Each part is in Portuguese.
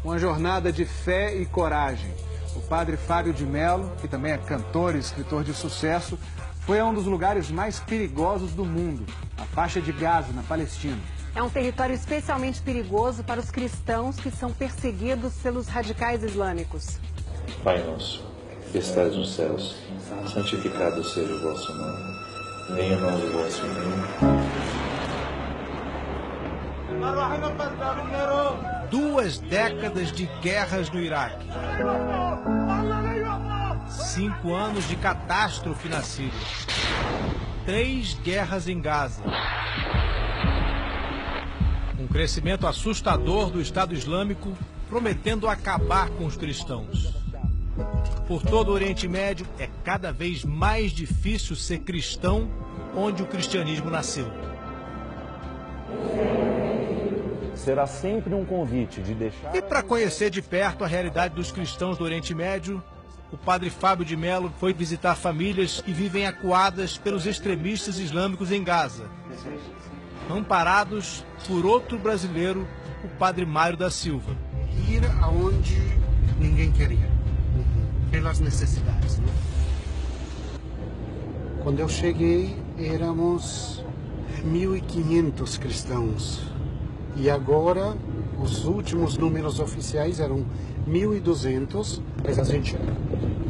Uma jornada de fé e coragem. O padre Fábio de Mello, que também é cantor e escritor de sucesso, foi a um dos lugares mais perigosos do mundo, a faixa de Gaza, na Palestina. É um território especialmente perigoso para os cristãos que são perseguidos pelos radicais islâmicos. Pai nosso, que estais nos céus, santificado seja o vosso nome. Venha a nós o vosso reino. 2 décadas de guerras no Iraque. 5 anos de catástrofe na Síria. 3 guerras em Gaza. Um crescimento assustador do Estado Islâmico prometendo acabar com os cristãos. Por todo o Oriente Médio, é cada vez mais difícil ser cristão onde o cristianismo nasceu. Será sempre um convite de deixar... E para conhecer de perto a realidade dos cristãos do Oriente Médio, o padre Fábio de Mello foi visitar famílias que vivem acuadas pelos extremistas islâmicos em Gaza, amparados por outro brasileiro, o padre Mário da Silva. Ir aonde ninguém queria, pelas necessidades, né? Quando eu cheguei, éramos 1.500 cristãos. E agora, os últimos números oficiais eram 1.200, mas a gente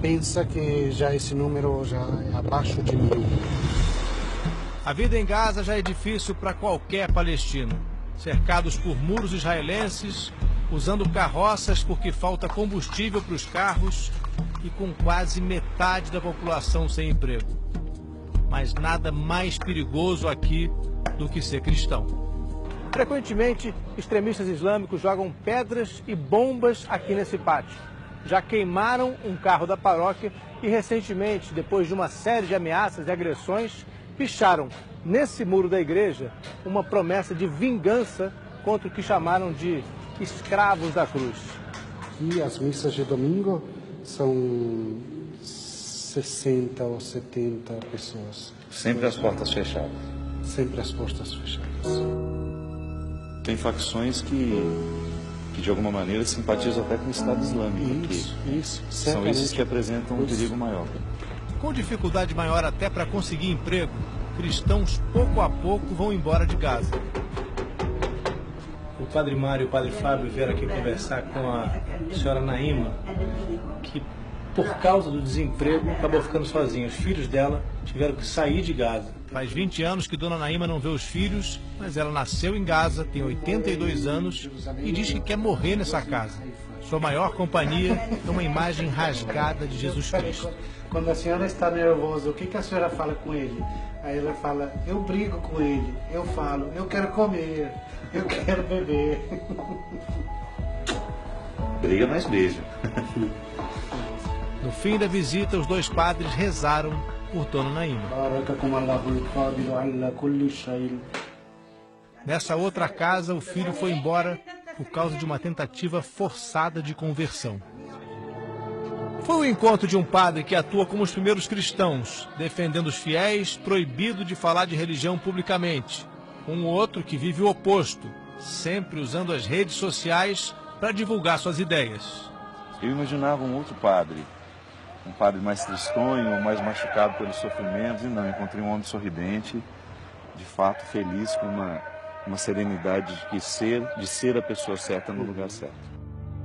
pensa que já esse número já é abaixo de 1.000. A vida em Gaza já é difícil para qualquer palestino. Cercados por muros israelenses, usando carroças porque falta combustível para os carros e com quase metade da população sem emprego. Mas nada mais perigoso aqui do que ser cristão. Frequentemente, extremistas islâmicos jogam pedras e bombas aqui nesse pátio. Já queimaram um carro da paróquia e recentemente, depois de uma série de ameaças e agressões, picharam nesse muro da igreja uma promessa de vingança contra o que chamaram de escravos da cruz. E as missas de domingo são 60 ou 70 pessoas. Sempre as portas fechadas. Sempre as portas fechadas. Tem facções que de alguma maneira simpatizam até com o Estado Islâmico. Isso. São esses que apresentam um perigo maior. Com dificuldade maior até para conseguir emprego, cristãos pouco a pouco vão embora de Gaza. O padre Mário e o padre Fábio vieram aqui conversar com a senhora Naíma, que por causa do desemprego acabou ficando sozinha. Os filhos dela tiveram que sair de Gaza. Faz 20 anos que dona Naíma não vê os filhos, mas ela nasceu em Gaza, tem 82 anos e diz que quer morrer nessa casa. Sua maior companhia é uma imagem rasgada de Jesus Cristo. Quando a senhora está nervosa, o que a senhora fala com ele? Aí ela fala, eu brigo com ele. Eu falo, eu quero comer, eu quero beber. Briga, mas beija. No fim da visita, os 2 padres rezaram por dona Naíma. Nessa outra casa, o filho foi embora por causa de uma tentativa forçada de conversão. Foi o encontro de um padre que atua como os primeiros cristãos, defendendo os fiéis, proibido de falar de religião publicamente. Um outro que vive o oposto, sempre usando as redes sociais para divulgar suas ideias. Eu imaginava um outro padre, um padre mais tristonho, mais machucado pelos sofrimentos, e não, encontrei um homem sorridente, de fato feliz, com uma serenidade de ser a pessoa certa no lugar certo.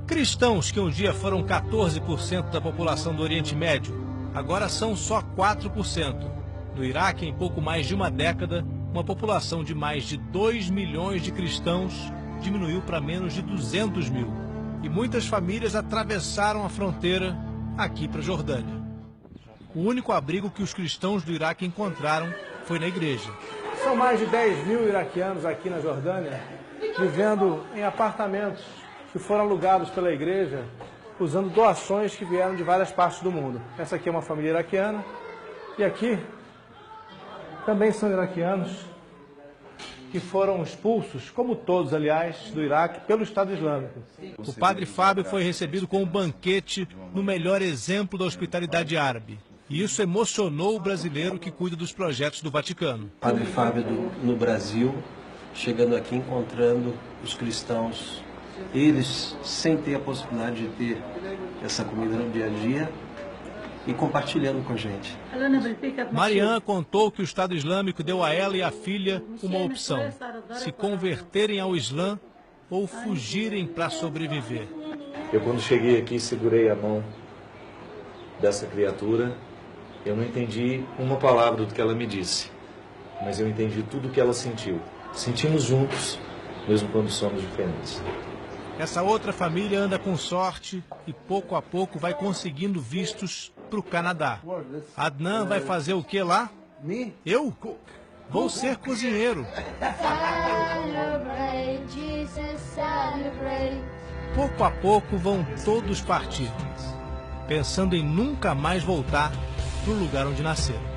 Cristãos que um dia foram 14% da população do Oriente Médio, agora são só 4%. No Iraque, em pouco mais de uma década, uma população de mais de 2 milhões de cristãos diminuiu para menos de 200 mil. E muitas famílias atravessaram a fronteira aqui para a Jordânia. O único abrigo que os cristãos do Iraque encontraram foi na igreja. São mais de 10 mil iraquianos aqui na Jordânia, vivendo em apartamentos que foram alugados pela igreja, usando doações que vieram de várias partes do mundo. Essa aqui é uma família iraquiana, e aqui também são iraquianos que foram expulsos, como todos, aliás, do Iraque, pelo Estado Islâmico. O padre Fábio foi recebido com um banquete no melhor exemplo da hospitalidade árabe. E isso emocionou o brasileiro que cuida dos projetos do Vaticano. Padre Fábio no Brasil, chegando aqui, encontrando os cristãos eles sem ter a possibilidade de ter essa comida no dia a dia e compartilhando com a gente. Marianne contou que o Estado Islâmico deu a ela e à filha uma opção: se converterem ao Islã ou fugirem para sobreviver. Eu, quando cheguei aqui, segurei a mão dessa criatura. Eu não entendi uma palavra do que ela me disse, mas eu entendi tudo o que ela sentiu. Sentimos juntos, mesmo quando somos diferentes. Essa outra família anda com sorte e pouco a pouco vai conseguindo vistos para o Canadá. Adnan vai fazer o que lá? Eu? Vou ser cozinheiro. Pouco a pouco vão todos partir, pensando em nunca mais voltar para o lugar onde nasceram.